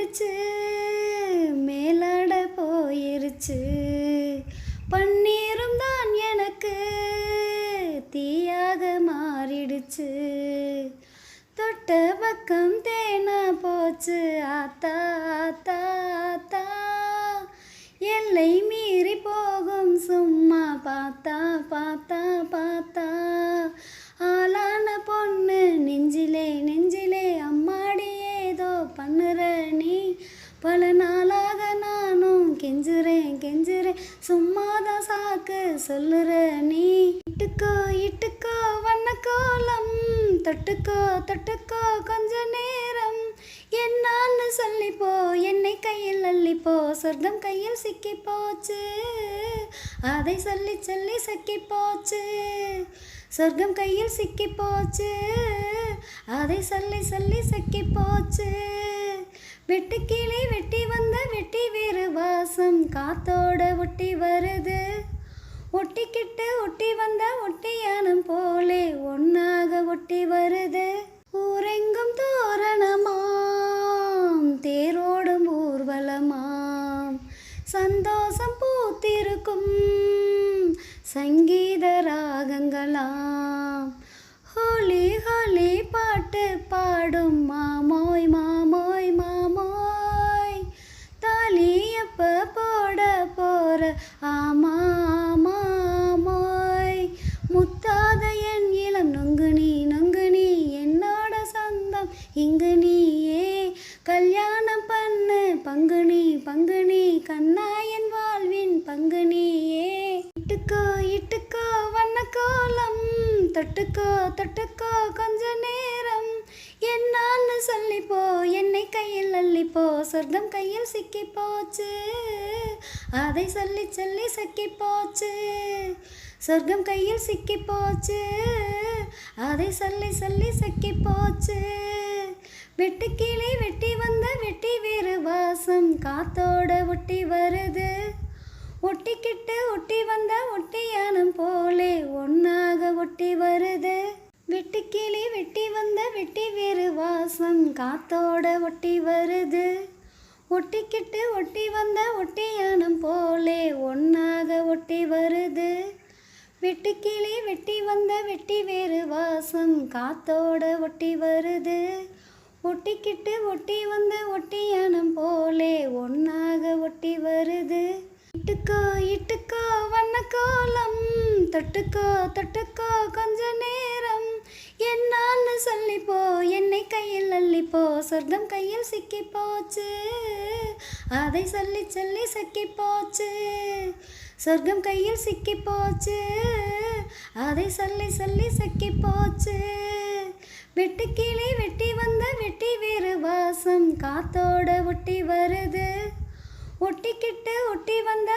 மாறிடுச்சு, மேலாட போயிருச்சு. பன்னீரும் தான் எனக்கு தீயாக மாறிடுச்சு. தொட்ட பக்கம் தேனா போச்சு ஆத்தா ஆத்தா ஆத்தா. எல்லை மீறி போகும் சும்மா பார்த்தா பார்த்தா பார்த்தா. ஆளான பொண்ணு நெஞ்சிலே நெஞ்சிலே அம்மாடி ஏதோ பண்ணுற நீ. பல நாளாக நானும் கெஞ்சுறேன் கெஞ்சுறேன், சும்மாதான் சாக்கு சொல்லுற நீ. இட்டுக்கோ இட்டுக்கோ வண்ணக்கோலம், தொட்டுக்கோ தொட்டுக்கோ கொஞ்ச நேரம். என்னான்னு சொல்லிப்போ, என்னை கையில் அள்ளிப்போ, சொர்க்கம் கையில் சிக்கி போச்சு. அதை சொல்லி சொல்லி சக்கி போச்சு. சொர்க்கம் கையில் சிக்கி போச்சு, அதை சொல்லி சொல்லி சக்கி போச்சு. வெட்டு கிளி வெட்டி வந்த வெட்டி வேறு வாசம் காத்தோட ஒட்டி வருது. ஒட்டிக்கிட்டு ஒட்டி வந்த ஒட்டியானம் போலே ஒன்னாக ஒட்டி வருது. ஊரெங்கும் தோரணமாம், தேரோடும் ஊர்வலமாம், சந்தோஷம் பூத்திருக்கும் சங்கீத ராகங்களாம். ஹோலி ஹோலி பாட்டு பாடும் மாமோய் மாமோய் மாமோய். தாலி எப்ப போட போற ஆமா மாமோய். முத்தாத என் இளம் நொங்குனி நொங்குனி, என்னோட சொந்தம் இங்கு நீயே. கல்யாணம் பண்ணு பங்குனி பங்குனி, கண்ணா என் வாழ்வின் பங்குனியே. இட்டுக்கோ இட்டுக்கோ வண்ணக்கோலம், தொட்டுக்கோ தொட்டுக்கோ கொஞ்ச நேரம். என்னான்னு சொல்லிப்போ, என்னை கையில் அள்ளிப்போ, சொர்க்கம் கையில் சிக்கி போச்சு. அதை சொல்லி சொல்லி சக்கி போச்சு. சொர்க்கம் கையில் சிக்கி போச்சு, அதை சொல்லி சொல்லி சக்கி போச்சு. வெட்டு கிளி வெட்டி வந்த வெட்டி வேறு வாசம் காத்தோட ஒட்டி வருது. ஒட்டிக்கிட்டு ஒட்டி வந்த ஒட்டியானம் போலே ஒன்னாக ஒட்டி வருது. வெட்டுக்கிளி வெட்டி வந்த வெட்டி வேறு வாசம் காத்தோட ஒட்டி வருது. ஒட்டிக்கிட்டு ஒட்டி வந்த ஒட்டியானம் போலே ஒன்னாக ஒட்டி வருது. வெட்டுக்கிளி வெட்டி வந்த வெட்டி வேறு வாசம் காத்தோட ஒட்டி வருது. ஒட்டிக்கிட்டு ஒட்டி வந்த ஒட்டியானம் போலே ஒன்னாக ஒட்டி வருது. இட்டுக்கோ இட்டுக்கோ வண்ணக்கோலம், தொட்டுக்கோ தொட்டுக்கோ கொஞ்ச நேரம். என்னான்னு சொல்லிப்போ, என்னை கையில் அள்ளிப்போ, சொர்க்கம் கையில் சிக்கி போச்சு. அதை சொல்லி சொல்லி சக்கி போச்சு. சொர்க்கம் கையில் சிக்கி போச்சு, அதை சொல்லி சொல்லி சக்கி போச்சு. வெட்டு கிளி வெட்டி வந்த வெட்டி வேறு வாசம் காத்தோட ஒட்டி வருது. ஒட்டிக்கிட்டு ஒட்டி வந்த